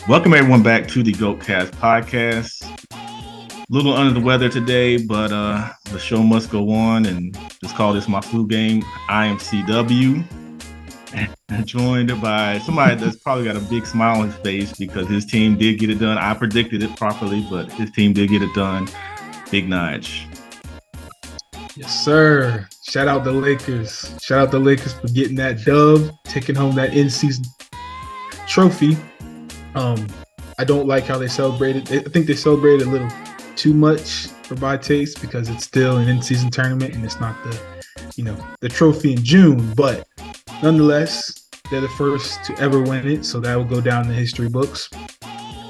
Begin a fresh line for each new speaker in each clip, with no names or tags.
Welcome everyone back to the GOATcast podcast. A little under the weather today, but the show must go on, and just call this my flu game. I am CW, joined by somebody that's probably got a big smile on his face because his team did get it done. I predicted it properly, but his team did get it done. Big Nige.
Yes, sir. Shout out the Lakers. Shout out the Lakers for getting that dub, taking home that in-season trophy. I don't like how they celebrated. I think they celebrated a little too much for my taste because it's still an in-season tournament and it's not the trophy in June. But nonetheless, they're the first to ever win it, so that will go down in the history books.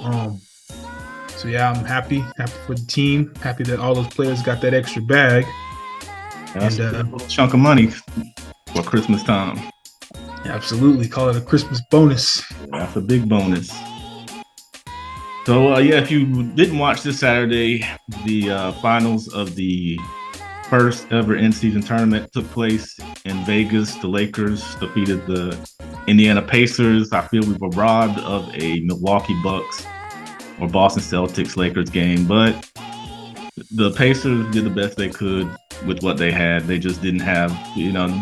So yeah, I'm happy for the team. Happy that all those players got that extra bag.
That's a little chunk of money for Christmas time.
Absolutely, call it a Christmas bonus.
That's a big bonus. So, if you didn't watch this Saturday, the finals of the first ever in-season tournament took place in Vegas. The Lakers defeated the Indiana Pacers. I feel we were robbed of a Milwaukee Bucks or Boston Celtics Lakers game, but the Pacers did the best they could with what they had. They just didn't have,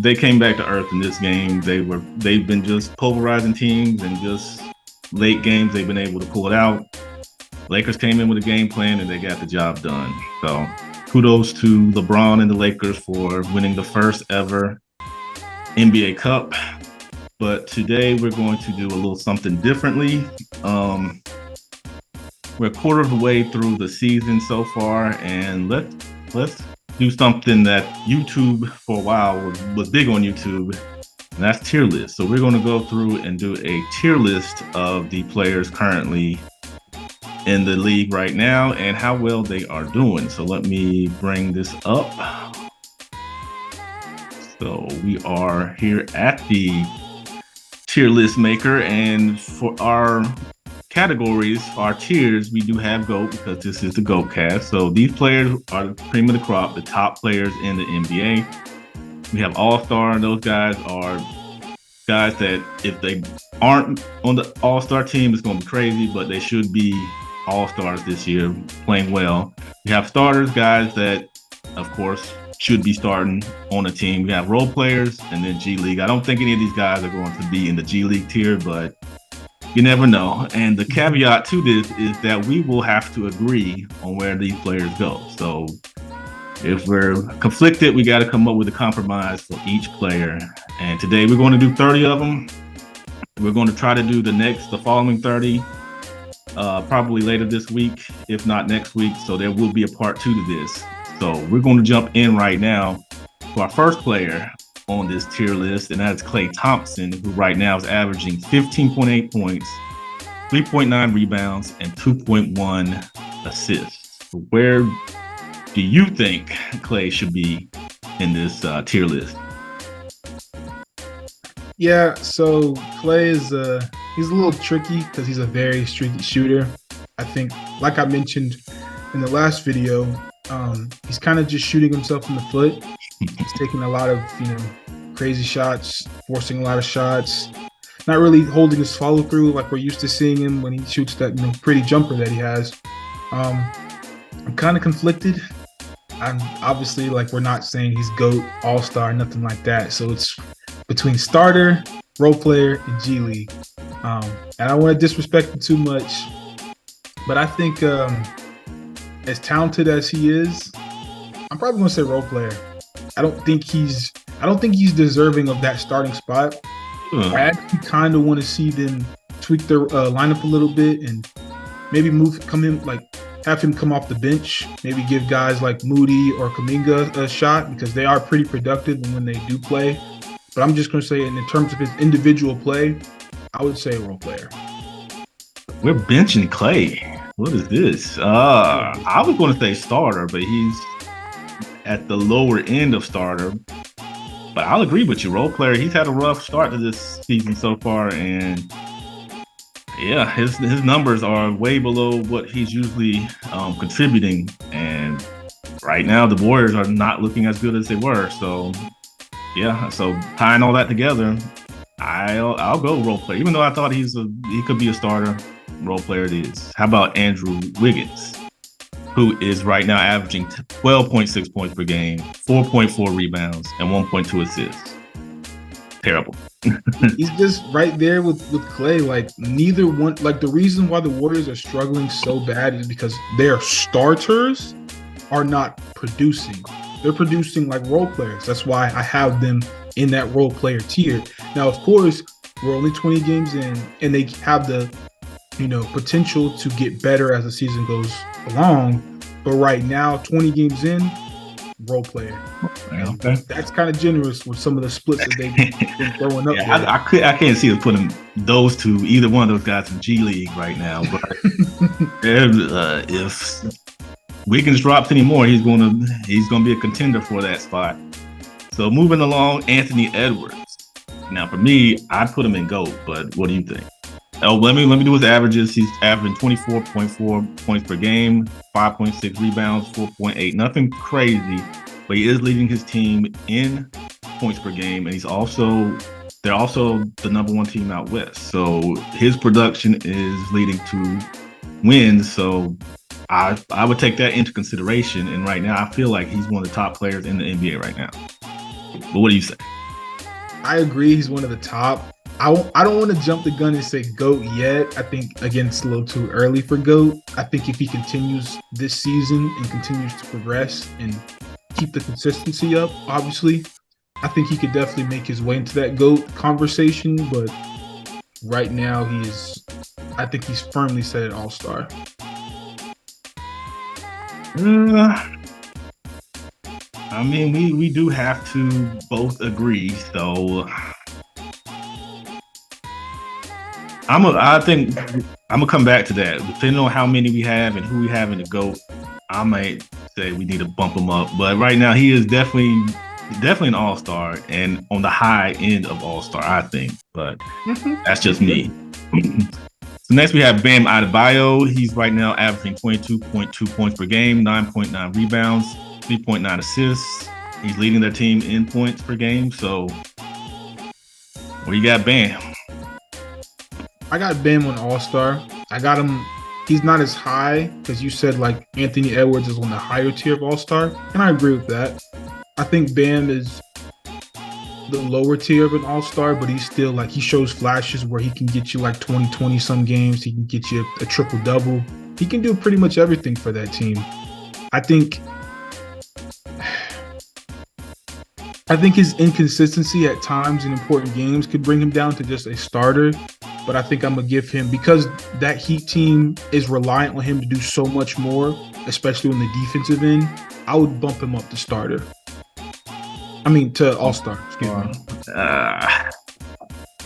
they came back to earth in this game. They've been just pulverizing teams, and just late games they've been able to pull it out. Lakers came in with a game plan and they got the job done. So kudos to LeBron and the Lakers for winning the first ever NBA Cup. But today we're going to do a little something differently. We're a quarter of the way through the season so far, and let's do something that YouTube for a while was big on YouTube, and that's tier list. So we're going to go through and do a tier list of the players currently in the league right now and how well they are doing. So let me bring this up. So we are here at the tier list maker, and for our categories, our tiers, we do have GOAT because this is the GOATcast. So these players are the cream of the crop, the top players in the NBA. We have All-Star, and those guys are guys that if they aren't on the All-Star team, it's going to be crazy, but they should be All-Stars this year, playing well. We have starters, guys that, of course, should be starting on a team. We have role players, and then G League. I don't think any of these guys are going to be in the G League tier, but you never know. And the caveat to this is that we will have to agree on where these players go. So if we're conflicted, we got to come up with a compromise for each player. And today we're going to do 30 of them. We're going to try to do the following 30 probably later this week, if not next week. So there will be a part 2 to this. So we're going to jump in right now to our first player on this tier list, and that's Klay Thompson, who right now is averaging 15.8 points, 3.9 rebounds, and 2.1 assists. Where do you think Klay should be in this tier list?
Yeah, so Klay is he's a little tricky because he's a very streaky shooter. I think, like I mentioned in the last video, he's kind of just shooting himself in the foot. He's taking a lot of, crazy shots, forcing a lot of shots, not really holding his follow through like we're used to seeing him when he shoots that pretty jumper that he has. I'm kind of conflicted. I'm obviously, we're not saying he's GOAT, All-Star, nothing like that. So it's between starter, role player, and G League. And I don't want to disrespect him too much, but I think as talented as he is, I'm probably going to say role player. I don't think he's deserving of that starting spot. I actually kind of want to see them tweak their lineup a little bit and maybe have him come off the bench. Maybe give guys like Moody or Kuminga a shot because they are pretty productive when they do play. But I'm just going to say, in terms of his individual play, I would say role player.
We're benching Klay. What is this? I was going to say starter, but he's at the lower end of starter. But I'll agree with you, role player. He's had a rough start to this season so far, and yeah, his numbers are way below what he's usually contributing. And right now, the Warriors are not looking as good as they were. So yeah, so tying all that together, I'll go role player. Even though I thought he could be a starter, role player it is. How about Andrew Wiggins, who is right now averaging 12.6 points per game, 4.4 rebounds, and 1.2 assists? Terrible.
He's just right there with Clay. Like neither one. Like the reason why the Warriors are struggling so bad is because their starters are not producing. They're producing like role players. That's why I have them in that role player tier. Now, of course, we're only 20 games in, and they have the potential to get better as the season goes along. But right now, 20 games in, role player.
Okay.
That's kind of generous with some of the splits that they've been throwing up.
Yeah, I can't see us putting those two, either one of those guys in G League right now. But if Wiggins drops anymore, he's gonna be a contender for that spot. So moving along, Anthony Edwards. Now for me, I'd put him in GOAT, but what do you think? Oh, let me do his averages. He's averaging 24.4 points per game, 5.6 rebounds, 4.8. Nothing crazy, but he is leading his team in points per game, and they're also the number one team out west. So his production is leading to wins. So I would take that into consideration. And right now, I feel like he's one of the top players in the NBA right now. But what do you say?
I agree. He's one of the top. I don't want to jump the gun and say GOAT yet. I think, again, it's a little too early for GOAT. I think if he continues this season and continues to progress and keep the consistency up, obviously, I think he could definitely make his way into that GOAT conversation. But right now, I think he's firmly set at All-Star.
I mean, we do have to both agree. So I think I'm gonna come back to that. Depending on how many we have and who we have in the GOAT, I might say we need to bump him up. But right now, he is definitely an All-Star and on the high end of All-Star, I think. But that's just me. So next we have Bam Adebayo. He's right now averaging 22.2 points per game, 9.9 rebounds, 3.9 assists. He's leading their team in points per game. So where you got Bam?
I got Bam on All-Star. I got him. He's not as high because you said like Anthony Edwards is on the higher tier of All-Star, and I agree with that. I think Bam is the lower tier of an All-Star, but he's still like, he shows flashes where he can get you like 20 some games. He can get you a triple-double. He can do pretty much everything for that team. I think his inconsistency at times in important games could bring him down to just a starter. But I think I'm going to give him, because that Heat team is reliant on him to do so much more, especially on the defensive end, I would bump him up to starter. I mean, to All-Star, excuse me.
I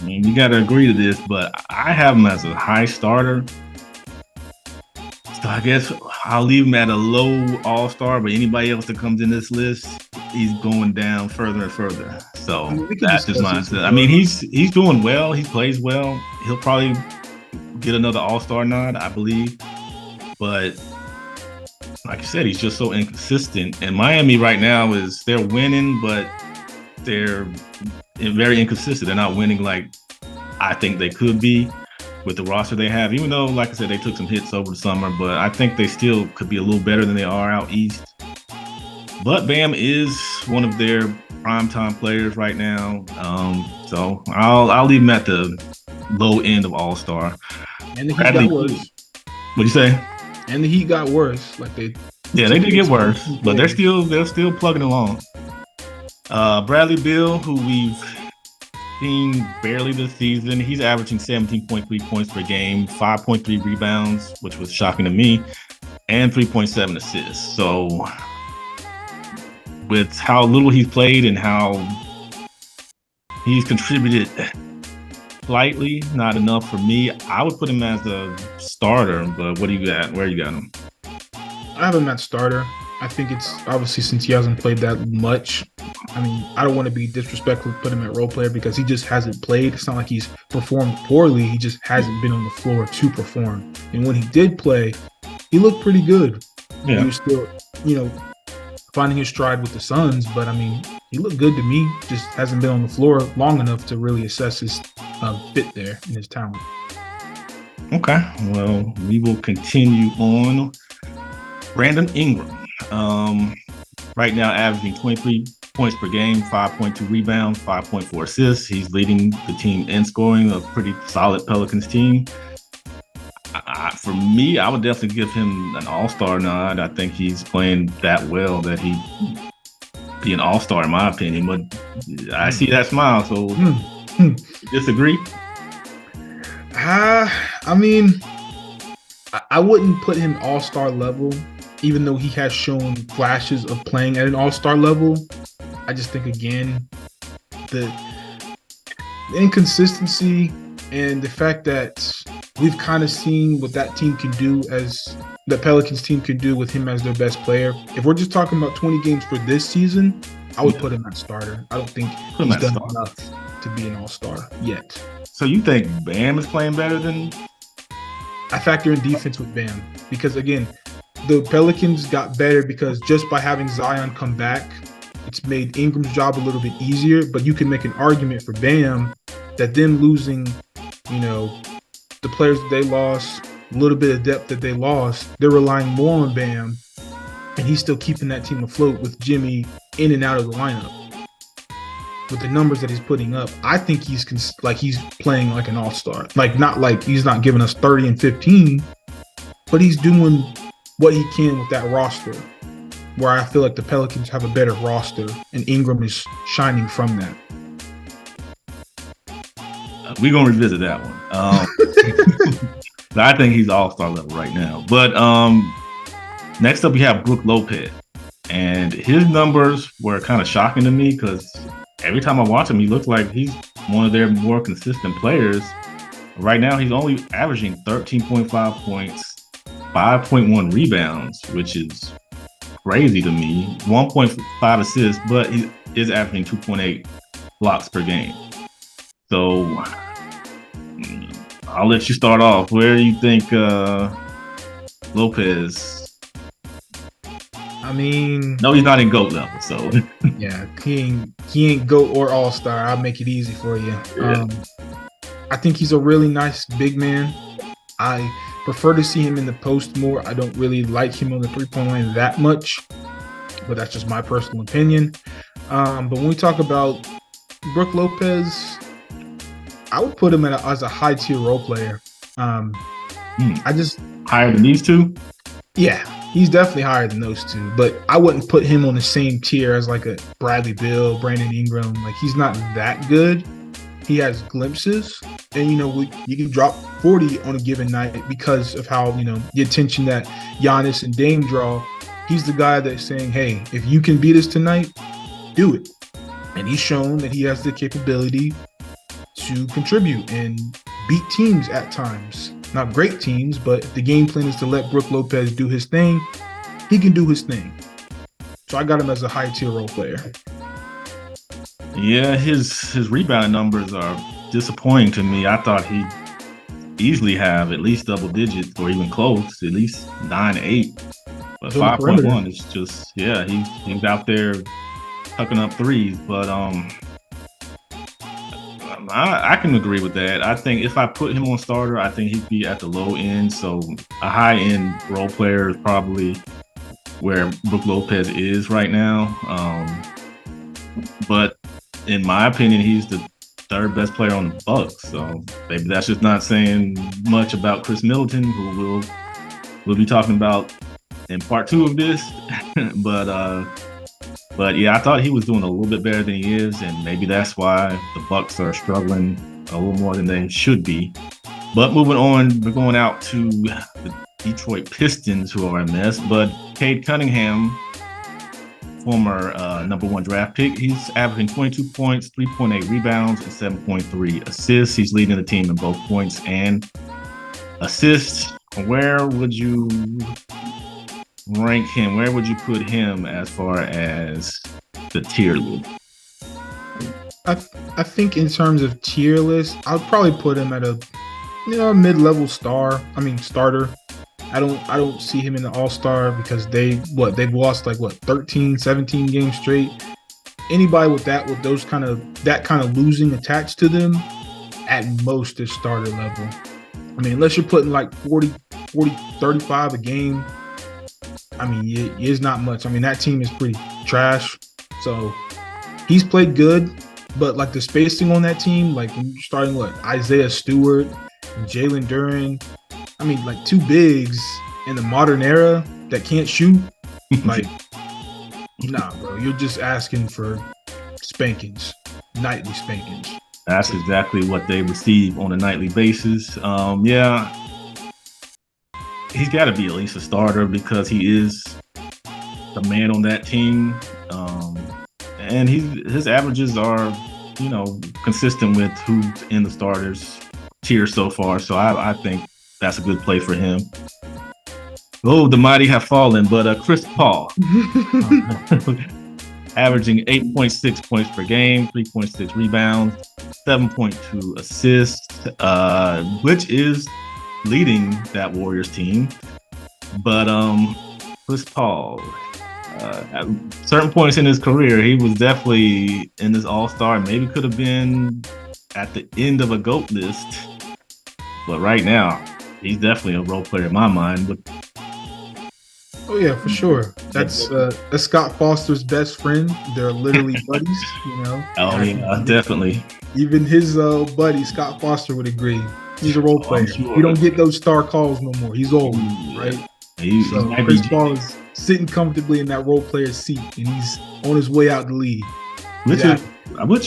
mean, you got to agree to this, but I have him as a high starter. So I guess I'll leave him at a low All-Star, but anybody else that comes in this list, he's going down further and further. So that's his mindset. I mean, he's doing well. He plays well. He'll probably get another All-Star nod, I believe. But like you said, he's just so inconsistent. And Miami right now they're winning, but they're very inconsistent. They're not winning like I think they could be with the roster they have. Even though, like I said, they took some hits over the summer, but I think they still could be a little better than they are out east. But Bam is one of their primetime players right now. So I'll leave him at the low end of All-Star.
And the Heat got worse.
What'd you say?
And the Heat got worse.
They did get worse, but they're still plugging along. Bradley Beal, who we've seen barely this season, he's averaging 17.3 points per game, 5.3 rebounds, which was shocking to me, and 3.7 assists. So with how little he's played and how he's contributed slightly, not enough for me, I would put him as a starter. But what do you got? Where you got him?
I have him at starter. I think it's obviously, since he hasn't played that much. I mean, I don't want to be disrespectful to put him at role player because he just hasn't played. It's not like he's performed poorly. He just hasn't been on the floor to perform. And when he did play, he looked pretty good. Yeah. He was still, finding his stride with the Suns. But, I mean, he looked good to me. Just hasn't been on the floor long enough to really assess his fit there and his talent.
Okay. Well, we will continue on. Brandon Ingram. Right now averaging 23 points per game, 5.2 rebounds, 5.4 assists. He's leading the team in scoring, a pretty solid Pelicans team. For me, I would definitely give him an all-star nod. I think he's playing that well that he be an all-star in my opinion. But I see that smile, so you disagree?
I mean, I wouldn't put him all-star level, even though he has shown flashes of playing at an all-star level. I just think, again, the inconsistency and the fact that we've kind of seen what that team can do, as the Pelicans team could do with him as their best player. If we're just talking about 20 games for this season, I would put him at starter. I don't think he's done enough to be an all-star yet.
So you think Bam is playing better than?
I factor in defense with Bam because, again, the Pelicans got better because just by having Zion come back, it's made Ingram's job a little bit easier. But you can make an argument for Bam that them losing, the players that they lost, a little bit of depth that they lost, they're relying more on Bam, and he's still keeping that team afloat with Jimmy in and out of the lineup. With the numbers that he's putting up, I think he's playing like an all-star. Not like he's not giving us 30 and 15, but he's doing what he can with that roster, where I feel like the Pelicans have a better roster, and Ingram is shining from that.
We're going to revisit that one. I think he's all-star level right now. But next up, we have Brook Lopez. And his numbers were kind of shocking to me because every time I watch him, he looks like he's one of their more consistent players. Right now, he's only averaging 13.5 points, 5.1 rebounds, which is crazy to me. 1.5 assists, but he is averaging 2.8 blocks per game. So I'll let you start off. Where do you think Lopez?
I mean,
no, he's not in GOAT level. So
yeah, he ain't GOAT or all-star. I'll make it easy for you.
Yeah.
I think he's a really nice big man. I prefer to see him in the post more. I don't really like him on the three-point line that much, but that's just my personal opinion. But when we talk about Brook Lopez, I would put him as a high-tier role player. I just
higher than these two?
Yeah, he's definitely higher than those two, but I wouldn't put him on the same tier as like a Bradley Beal, Brandon Ingram. Like, he's not that good. He has glimpses, and you can drop 40 on a given night because of how the attention that Giannis and Dame draw. He's the guy that's saying, "Hey, if you can beat us tonight, do it." And he's shown that he has the capability to contribute and beat teams at times. Not great teams, but if the game plan is to let Brook Lopez do his thing, he can do his thing. So I got him as a high tier role player.
Yeah, his rebounding numbers are disappointing to me. I thought he'd easily have at least double digits or even close, at least 9-8. But 5.1 is just, he's out there tucking up threes. But I can agree with that. I think if I put him on starter, I think he'd be at the low end. So a high end role player is probably where Brook Lopez is right now. But in my opinion, he's the third best player on the Bucks. So maybe that's just not saying much about Chris Middleton, who we'll be talking about in part 2 of this. But yeah, I thought he was doing a little bit better than he is, and maybe that's why the Bucks are struggling a little more than they should be. But moving on, we're going out to the Detroit Pistons, who are a mess. But Cade Cunningham, former number 1 draft pick, he's averaging 22 points, 3.8 rebounds, and 7.3 assists. He's leading the team in both points and assists. Where would you rank him? Where would you put him as far as the tier list?
I think in terms of tier list, I'd probably put him at a mid-level starter. I don't see him in the all-star because they've lost 13, 17 games straight. Anybody with that kind of losing attached to them, at most is starter level. I mean, unless you're putting like 40, 35 a game, I mean, it is not much. I mean, that team is pretty trash. So he's played good, but like the spacing on that team, like when you're starting what Isaiah Stewart and Jalen Duren, I mean, like two bigs in the modern era that can't shoot, like, nah, bro, you're just asking for spankings, nightly spankings.
That's exactly what they receive on a nightly basis. Yeah, he's got to be at least a starter because he is the man on that team. And his averages are, consistent with who's in the starters tier so far. So I think that's a good play for him. Oh, the mighty have fallen, but Chris Paul, averaging 8.6 points per game, 3.6 rebounds, 7.2 assists, which is leading that Warriors team. But Chris Paul, at certain points in his career, he was definitely in this All-Star. Maybe could have been at the end of a GOAT list. But right now, he's definitely a role player in my mind. But
oh yeah, for sure. That's Scott Foster's best friend. They're literally buddies,
Oh yeah, definitely.
Even his buddy Scott Foster would agree. He's a role player. Sure. You don't get those star calls no more. He's old, right? So Chris Paul is sitting comfortably in that role player seat, and he's on his way out the league.
Which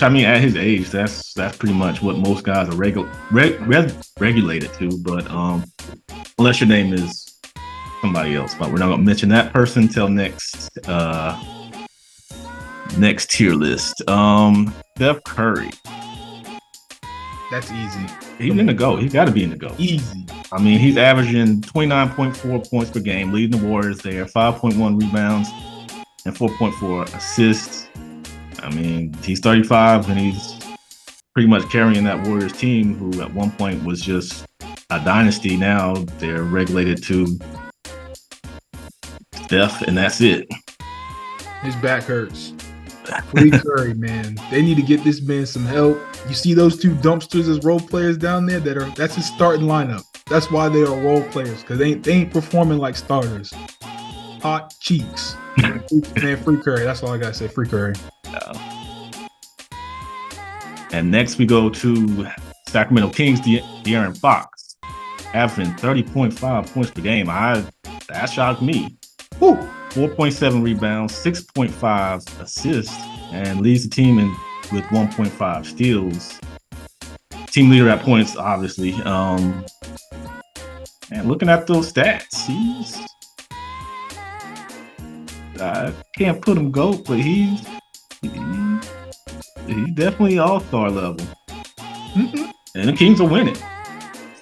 I mean, at his age, that's pretty much what most guys are regulated to. But unless your name is somebody else, but we're not gonna mention that person until next tier list. Steph Curry.
That's easy.
He's in the GOAT. He's got to be in the GOAT.
Easy.
I mean, he's averaging 29.4 points per game, leading the Warriors there, 5.1 rebounds and 4.4 assists. I mean, he's 35 and he's pretty much carrying that Warriors team, who at one point was just a dynasty. Now they're regulated to Steph, and that's it.
His back hurts. Free Curry, man. They need to get this man some help. You see those two dumpsters as role players down there that's his starting lineup. That's why they are role players, because they ain't performing like starters. Hot cheeks. Man, free Curry. That's all I gotta say. Free Curry.
And next we go to Sacramento Kings, De'Aaron Fox, averaging 30.5 points per game. That shocked me. Woo. 4.7 rebounds, 6.5 assists, and leads the team with 1.5 steals. Team leader at points, obviously. And looking at those stats, I can't put him GOAT, but he's definitely all-star level. Mm-hmm. And the Kings are winning.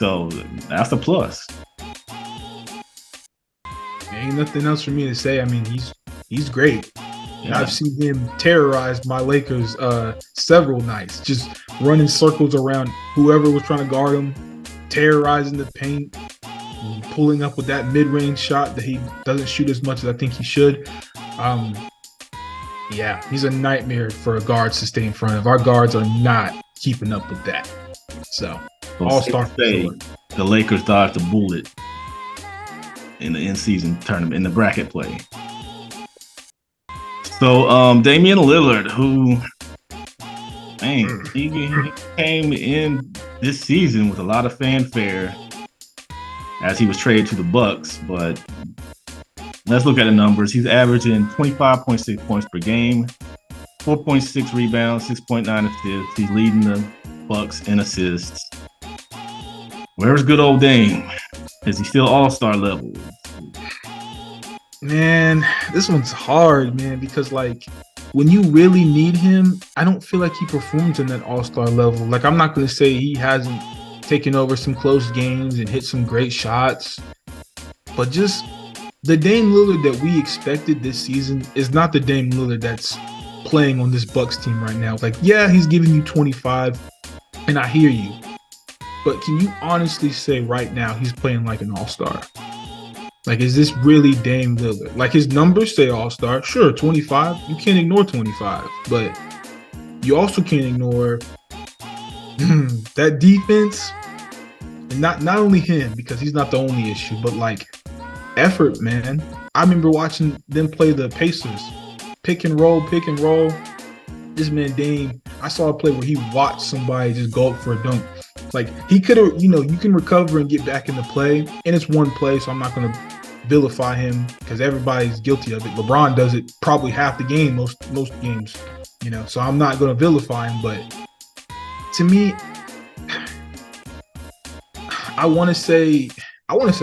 So that's a plus.
Ain't nothing else for me to say. I mean, he's great. Yeah. I've seen him terrorize my Lakers several nights, just running circles around whoever was trying to guard him, terrorizing the paint, pulling up with that mid-range shot that he doesn't shoot as much as I think he should. Yeah, he's a nightmare for a guards to stay in front of. Our guards are not keeping up with that. So all-star.
The Lakers dodged a bullet in the in-season tournament, in the bracket play. So Damian Lillard, who, man, he came in this season with a lot of fanfare as he was traded to the Bucks, but let's look at the numbers. He's averaging 25.6 points per game, 4.6 rebounds, 6.9 assists. He's leading the Bucks in assists. Where's good old Dame? Is he still all-star level?
Man, this one's hard, man, because like when you really need him, I don't feel like he performs in that all-star level. Like, I'm not going to say he hasn't taken over some close games and hit some great shots, but just the Dame Lillard that we expected this season is not the Dame Lillard that's playing on this Bucks team right now. Like, yeah, he's giving you 25, and I hear you. But can you honestly say right now he's playing like an all-star? Like, is this really Dame Lillard? Like, his numbers say all-star. Sure, 25. You can't ignore 25. But you also can't ignore that defense and and not only him because he's not the only issue, but like effort, man. I remember watching them play the Pacers, pick and roll, pick and roll. This man Dame, I saw a play where he watched somebody just go up for a dunk. Like he could have, you know, you can recover and get back into play, and it's one play, so I'm not going to vilify him because everybody's guilty of it. LeBron does it probably half the game, most games, you know. So I'm not going to vilify him, but to me, I want to say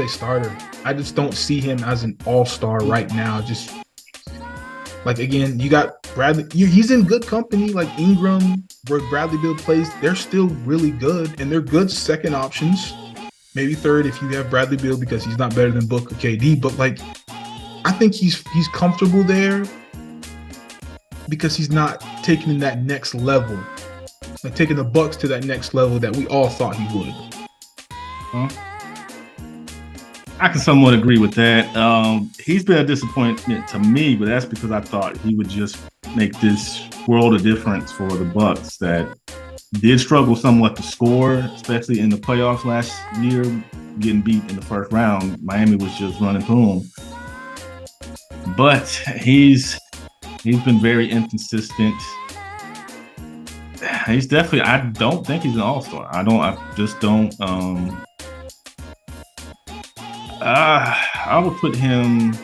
starter. I just don't see him as an all-star right now. Just like, again, you got Bradley. He's in good company. Like Ingram, where Bradley Beal plays, they're still really good, and they're good second options. Maybe third if you have Bradley Beal because he's not better than Book or KD. But like, I think he's comfortable there because he's not taking that next level, like taking the Bucks to that next level that we all thought he would.
Well, I can somewhat agree with that. He's been a disappointment to me, but that's because I thought he would just make this world of difference for the Bucks that did struggle somewhat to score, especially in the playoffs last year, getting beat in the first round. Miami was just running through him. But he's been very inconsistent. He's definitely, I don't think he's an all-star. I just don't. I would put him.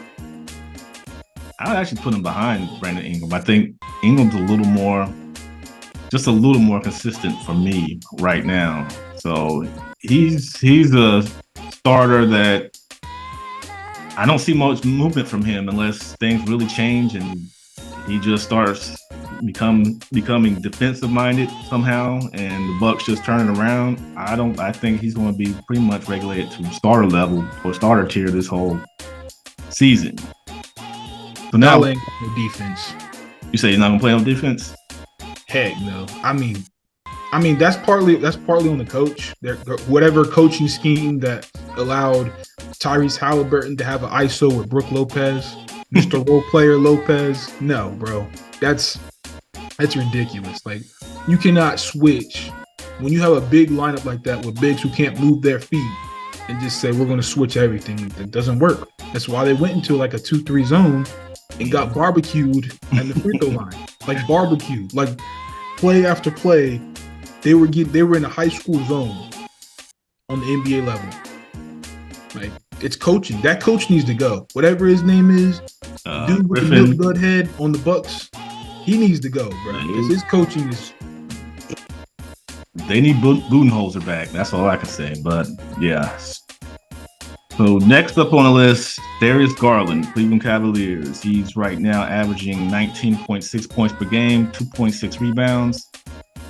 I would actually put him behind Brandon Ingram. I think Ingram's a little more consistent for me right now. So he's a starter that I don't see much movement from him unless things really change and he just starts becoming defensive minded somehow, and the Bucks just turn it around. I think he's going to be pretty much regulated to starter level or starter tier this whole season. So now,
defense.
You say he's not going to play on defense?
Heck no. I mean that's partly on the coach. Whatever coaching scheme that allowed Tyrese Halliburton to have an ISO with Brook Lopez, Mr. Role Player Lopez. No, bro. That's ridiculous. Like, you cannot switch when you have a big lineup like that with bigs who can't move their feet and just say we're going to switch everything. It doesn't work. That's why they went into like a 2-3 zone and got barbecued at the free throw line. Like barbecued, like play after play. They were in a high school zone on the NBA level. Like, it's coaching. That coach needs to go. Whatever his name is, dude with the good head on the Bucks, he needs to go, bro. Because his coaching is.
They need Budenholzer back. That's all I can say. But yeah. So next up on the list, Darius Garland, Cleveland Cavaliers. He's right now averaging 19.6 points per game, 2.6 rebounds,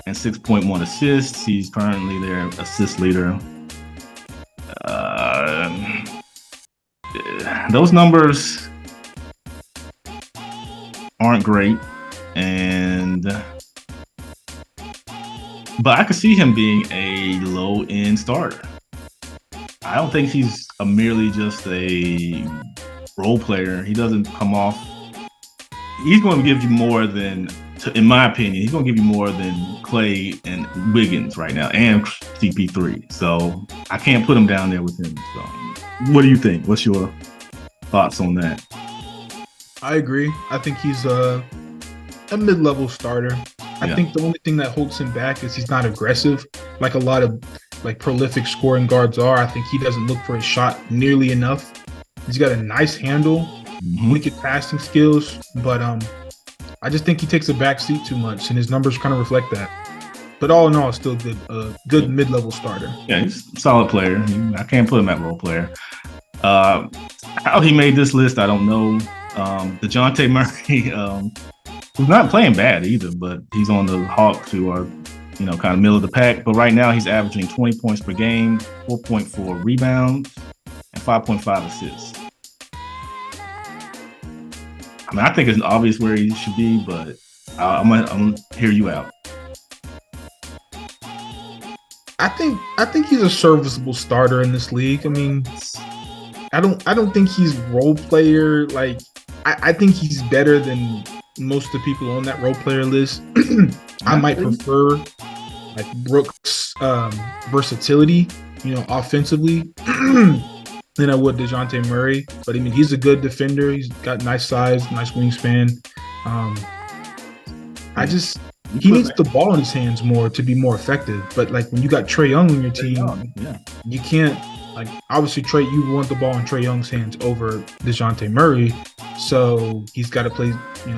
and 6.1 assists. He's currently their assist leader. Those numbers aren't great, but I could see him being a low-end starter. I don't think he's merely just a role player. He doesn't come off. He's going to give you more than, in my opinion, he's going to give you more than Clay and Wiggins right now, and CP3. So I can't put him down there with him. So, what do you think? What's your thoughts on that?
I agree. I think he's a mid-level starter. I think the only thing that holds him back is he's not aggressive like a lot of like prolific scoring guards are. I think he doesn't look for his shot nearly enough. He's got a nice handle, wicked passing skills, but I just think he takes a back seat too much, and his numbers kind of reflect that. But all in all, still good mid-level starter. Yeah,
he's a solid player. I can't put him at role player. How he made this list, I don't know. DeJounte Murray, who's not playing bad either, but he's on the Hawks, who are, kind of middle of the pack. But right now he's averaging 20 points per game, 4.4 rebounds, and 5.5 assists. I mean, I think it's obvious where he should be, but I'm gonna hear you out.
I think he's a serviceable starter in this league. I mean, I don't think he's role player. Like, I think he's better than most of the people on that role player list. I might prefer like Brooks' versatility offensively than I would DeJounte Murray. But I mean, he's a good defender. He's got nice size, nice wingspan. Um, I just he needs the ball in his hands more to be more effective. But like when you got Trae Young on your team, you can't obviously you want the ball in Trae Young's hands over DeJounte Murray. So he's got to play,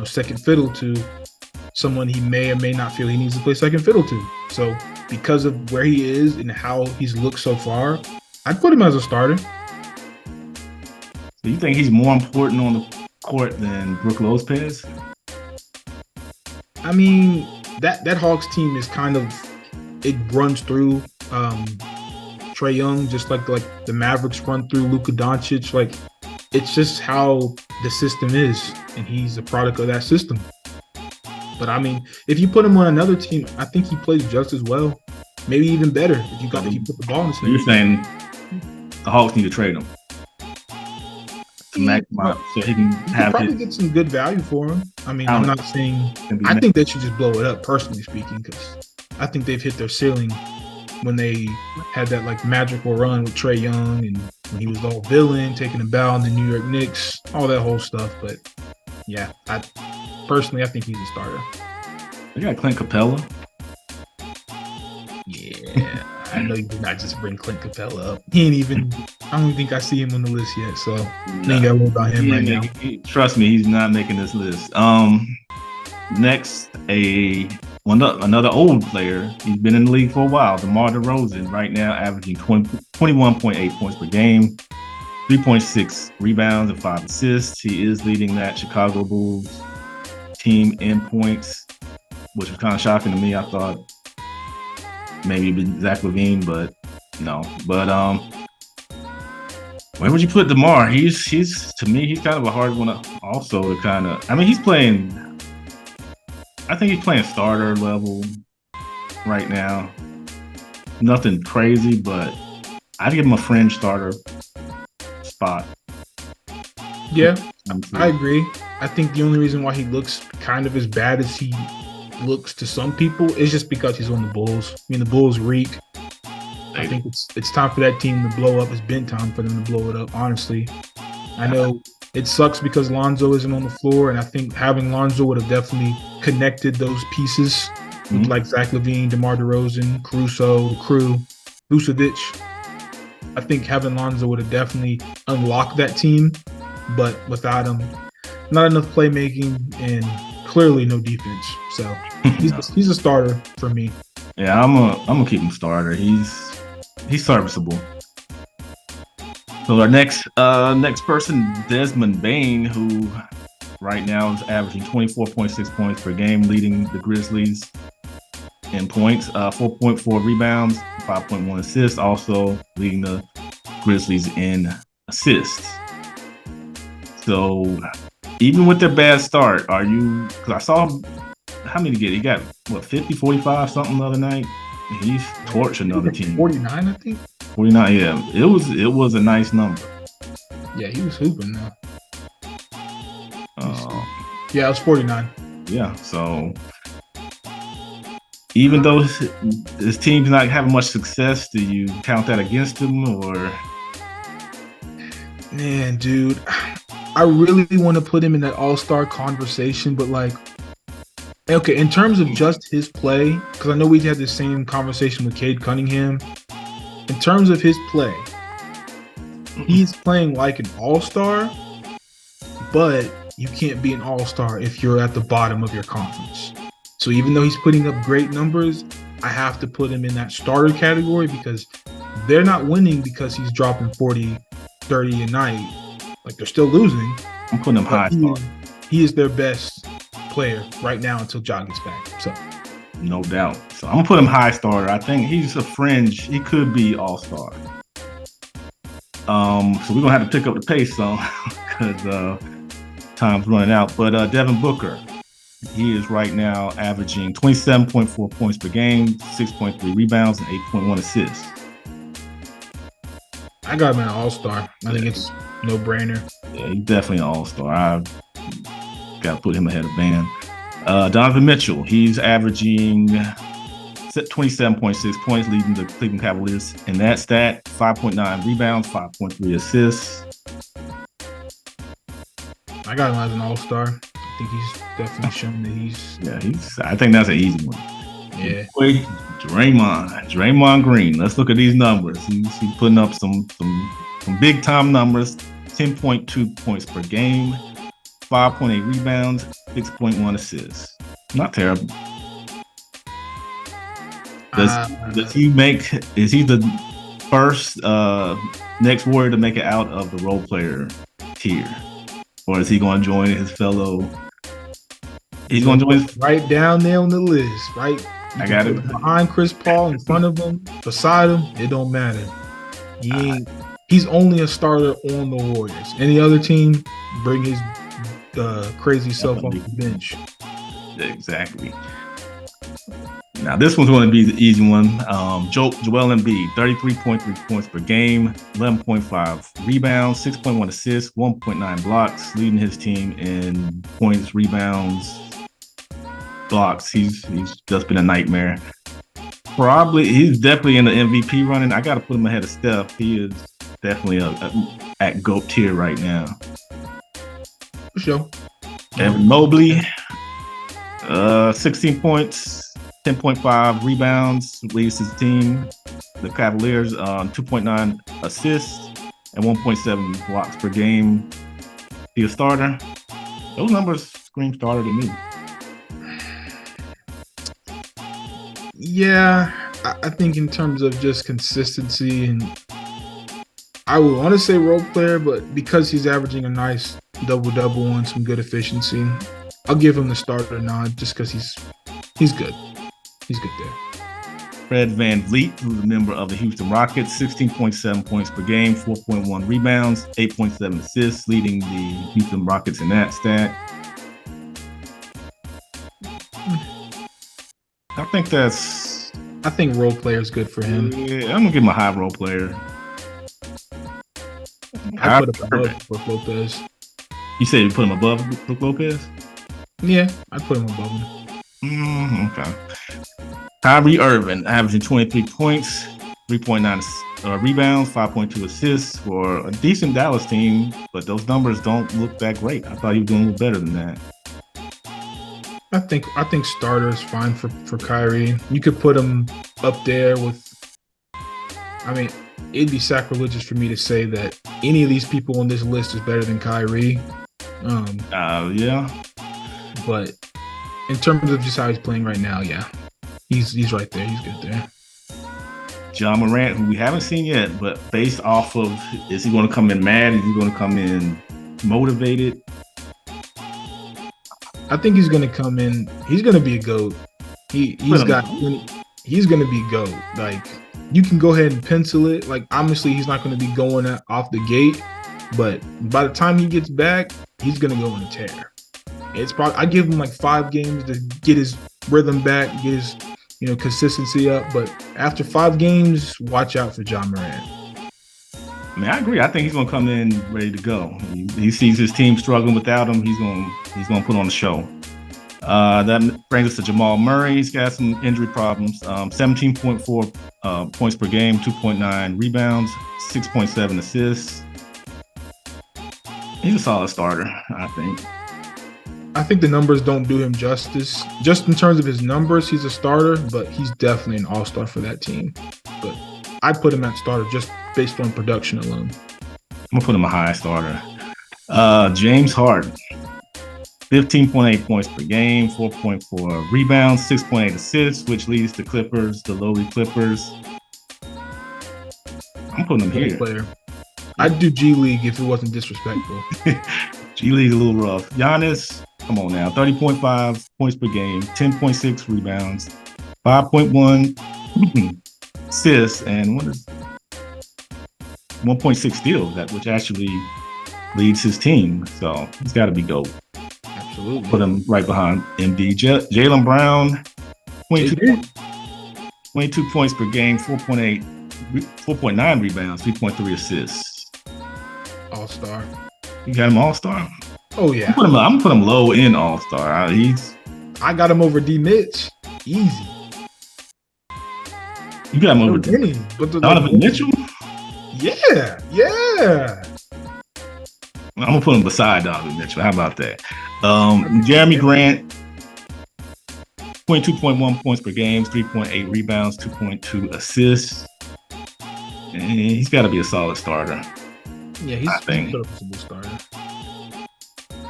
second fiddle to someone he may or may not feel he needs to play second fiddle to. So because of where he is and how he's looked so far, I'd put him as a starter.
So you think he's more important on the court than Brook Lopez?
I mean, that Hawks team is it runs through Trae Young, just like the Mavericks run through Luka Doncic. Like, it's just how the system is, and he's a product of that system. But I mean, if you put him on another team, I think he plays just as well, maybe even better if you put the ball in his hand.
You're saying the Hawks need to trade him to maximize, so he can
probably get some good value for him. I mean, I'm not saying I think they should just blow it up, personally speaking, because I think they've hit their ceiling when they had that magical run with Trae Young and when he was all villain, taking a bow in the New York Knicks, all that whole stuff. But yeah, I think he's a starter.
They got Clint Capella.
Yeah, I know you did not just bring Clint Capella up. He ain't even. I don't think I see him on the list yet. So I ain't got to worry about him right now.
Trust me, he's not making this list. Next, another old player. He's been in the league for a while. DeMar DeRozan, right now averaging 21.8 points per game, 3.6 rebounds and 5 assists. He is leading that Chicago Bulls team in points, which was kind of shocking to me. I thought maybe Zach LaVine, but no. But where would you put DeMar? He's to me, he's kind of a hard one also to kind of. I mean, I think he's playing starter level right now. Nothing crazy, but I'd give him a fringe starter spot.
Yeah, I agree. I think the only reason why he looks kind of as bad as he looks to some people is just because he's on the Bulls. I mean, the Bulls reek. I think it's time for that team to blow up. It's been time for them to blow it up, honestly. I know it sucks because Lonzo isn't on the floor, and I think having Lonzo would have definitely connected those pieces with Zach LaVine, DeMar DeRozan, Caruso, the crew, Vucevic. I think having Lonzo would have definitely unlocked that team, but without him, not enough playmaking and clearly no defense. So he's a starter for me.
Yeah, I'm gonna keep him starter. He's serviceable. So our next person, Desmond Bane, who right now is averaging 24.6 points per game, leading the Grizzlies in points, 4.4 rebounds, 5.1 assists, also leading the Grizzlies in assists. So even with their bad start, because I saw how many he got 50, 45 something the other night. He's torched another team.
49, I think.
49, yeah. It was a nice number.
Yeah, he was hooping now. Yeah, it was 49.
Yeah, so even though his team's not having much success, do you count that against him, or?
Man, dude, I really want to put him in that all-star conversation, but okay, in terms of just his play, because I know we had the same conversation with Cade Cunningham. In terms of his play, he's playing like an all-star, but you can't be an all-star if you're at the bottom of your conference. So even though he's putting up great numbers, I have to put him in that starter category because they're not winning because he's dropping 40, 30 a night. They're still losing.
I'm putting him high star.
He is their best player right now until Ja gets back. So
no doubt. So I'm gonna put him high starter. I think he's a fringe. He could be all-star. So we're gonna have to pick up the pace some because time's running out. But Devin Booker, he is right now averaging 27.4 points per game, 6.3 rebounds, and 8.1 assists.
I got him an all-star. I think it's no-brainer.
Yeah, he's definitely an all-star. I got to put him ahead of Van. Donovan Mitchell, he's averaging 27.6 points, leading the Cleveland Cavaliers in that stat. 5.9 rebounds, 5.3 assists.
I got him as an all-star. I think he's definitely shown that he's.
Yeah, I think that's an easy one.
Yeah.
Boy, Draymond Green. Let's look at these numbers. He's putting up some big time numbers. 10.2 points per game, 5.8 rebounds, 6.1 assists. Not terrible. Does he make? Is he the first next Warrior to make it out of the role player tier, or is he going to join his fellow? He's going to join
right down there on the list. Right,
I got it
behind Chris Paul, in front of him, beside him. It don't matter. He's only a starter on the Warriors. Any other team, bring his crazy self off the bench.
Exactly. Now, this one's going to be the easy one. Joel Embiid, 33.3 points per game, 11.5 rebounds, 6.1 assists, 1.9 blocks, leading his team in points, rebounds, blocks. He's just been a nightmare. He's definitely in the MVP running. I got to put him ahead of Steph. He is definitely at GOAT tier right now.
For sure.
Evan Mobley, 16 points. 10.5 rebounds, leads his team. The Cavaliers on 2.9 assists and 1.7 blocks per game. Be a starter. Those numbers scream starter to me.
Yeah, I think in terms of just consistency, and I would want to say role player, but because he's averaging a nice double-double and some good efficiency, I'll give him the starter nod just because he's good. He's good there.
Fred VanVleet, who's a member of the Houston Rockets, 16.7 points per game, 4.1 rebounds, 8.7 assists, leading the Houston Rockets in that stat. I
think role player is good for him.
Yeah, I'm gonna give him a high role player.
I put him above Brook Lopez.
You said you put him above Brook Lopez?
Yeah, I'd put him above him.
Okay. Kyrie Irving, averaging 23 points, 3.9 rebounds, 5.2 assists for a decent Dallas team, but those numbers don't look that great. I thought he was doing a little better than that.
I think starter is fine for Kyrie. You could put him up there with. I mean, it'd be sacrilegious for me to say that any of these people on this list is better than Kyrie.
Yeah.
But in terms of just how he's playing right now, yeah, he's right there. He's good there.
Ja Morant, who we haven't seen yet, but based off of, is he going to come in mad? Is he going to come in motivated?
I think he's going to come in. He's going to be a GOAT. He's going to be GOAT. Like, you can go ahead and pencil it. Like, obviously, he's not going to be going off the gate, but by the time he gets back, he's going to go on a tear. It's probably, I give him like 5 games to get his rhythm back, get his consistency up. But after 5 games, watch out for Ja Morant.
I mean, I agree. I think he's going to come in ready to go. He sees his team struggling without him. He's going to put on the show. That brings us to Jamal Murray. He's got some injury problems. 17.4 points per game, 2.9 rebounds, 6.7 assists. He's a solid starter, I think.
I think the numbers don't do him justice. Just in terms of his numbers, he's a starter, but he's definitely an all-star for that team. But I put him at starter just based on production alone.
I'm going to put him a high starter. James Harden, 15.8 points per game, 4.4 rebounds, 6.8 assists, which leads the lowly Clippers. I'm putting him here.
Player. I'd do G League if it wasn't disrespectful.
G League a little rough. Giannis, come on now, 30.5 points per game, 10.6 rebounds, 5.1 assists, and 1.6 steals, which actually leads his team. So he's got to be GOAT.
Absolutely.
Put him right behind MD. Jaylen Brown, 22 points per game, 4.9 rebounds, 3.3 assists.
All-star.
You got him all-star?
Oh, yeah.
I'm going to put him low in all-star.
I got him over D. Mitch. Easy.
You got him over
many, but
Donovan Mitchell.
Yeah.
I'm gonna put him beside Donovan Mitchell. How about that? Jeremy Grant, 22.1 points per game, 3.8 rebounds, 2.2 assists. And he's got to be a solid starter.
Yeah, he's a serviceable starter.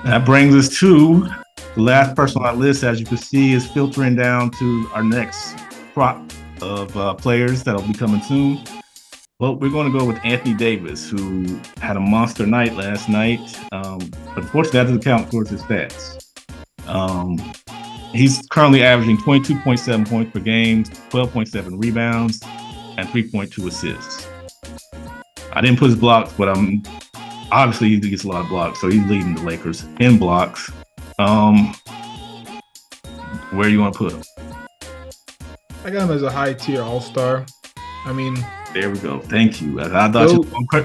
That brings us to the last person on our list. As you can see, is filtering down to our next crop of players that'll be coming soon. Well, we're going to go with Anthony Davis, who had a monster night last night. But unfortunately, that doesn't count towards his stats. He's currently averaging 22.7 points per game, 12.7 rebounds, and 3.2 assists. I didn't put his blocks, but obviously he gets a lot of blocks, so he's leading the Lakers in blocks. Where do you want to put him?
I got him as a high tier all-star. I mean,
there we go. Thank you. I thought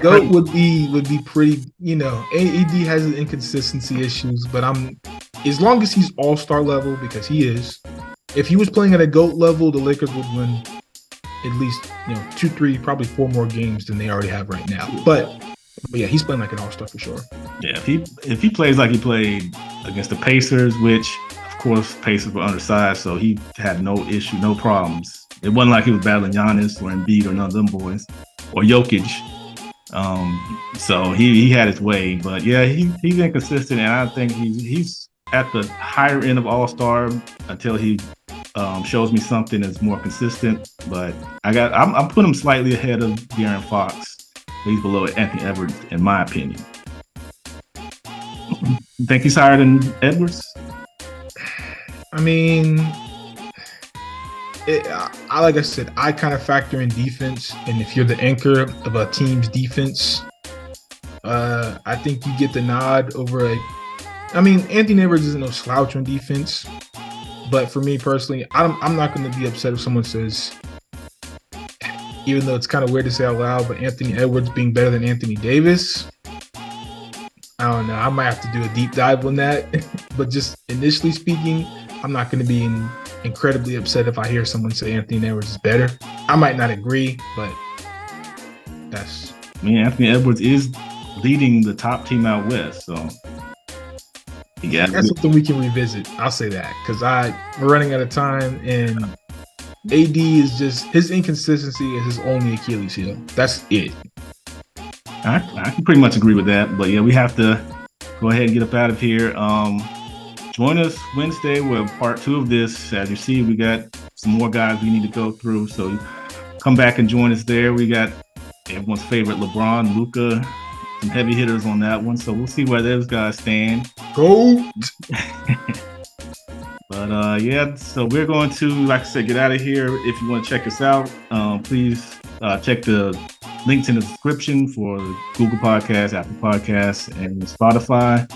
GOAT would be pretty. AD has his inconsistency issues, but as long as he's all-star level, because he is. If he was playing at a GOAT level, the Lakers would win at least 2, 3, probably 4 more games than they already have right now. But yeah, he's playing like an all-star for sure.
Yeah, if he plays like he played against the Pacers, which of course Pacers were undersized, so he had no issue, no problems. It wasn't like he was battling Giannis or Embiid or none of them boys or Jokic. So he had his way, but yeah, he's inconsistent, and I think he's at the higher end of all-star until he shows me something that's more consistent. But I'm putting him slightly ahead of De'Aaron Fox. He's below Anthony Edwards, in my opinion. You think he's higher than Edwards?
I mean, like I said, I kind of factor in defense, and if you're the anchor of a team's defense, I think you get the nod over Anthony Edwards isn't no slouch on defense, but for me personally, I'm not going to be upset if someone says, even though it's kind of weird to say out loud, but Anthony Edwards being better than Anthony Davis. I don't know. I might have to do a deep dive on that. But just initially speaking, I'm not going to be incredibly upset if I hear someone say Anthony Edwards is better. I might not agree, but
Anthony Edwards is leading the top team out west, so
that's something we can revisit. I'll say that because we're running out of time, and AD is just, his inconsistency is his only Achilles heel. That's it.
I can pretty much agree with that, but yeah, we have to go ahead and get up out of here. Join us Wednesday with part 2 of this. As you see, we got some more guys we need to go through, so come back and join us there. We got everyone's favorite LeBron, Luka, some heavy hitters on that one, so we'll see where those guys stand.
Go!
But yeah, so we're going to, like I said, get out of here. If you want to check us out, please check the links in the description for Google Podcasts, Apple Podcasts, and Spotify.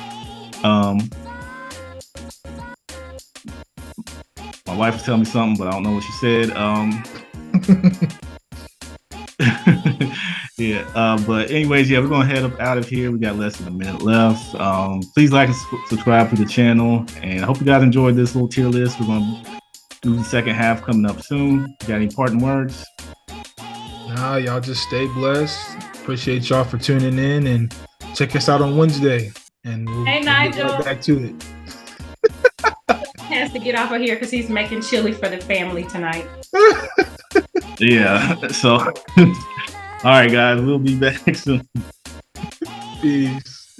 My wife was telling me something, but I don't know what she said. But anyways, we're going to head up out of here. We got less than a minute left. Please like and subscribe to the channel, and I hope you guys enjoyed this little tier list. We're going to do the second half coming up soon. You got any parting words?
Nah, y'all just stay blessed. Appreciate y'all for tuning in, and check us out on Wednesday. And we'll get right back to it.
Has to get off of here because he's making chili for the family tonight.
Yeah. So, all right, guys, we'll be back soon.
Peace.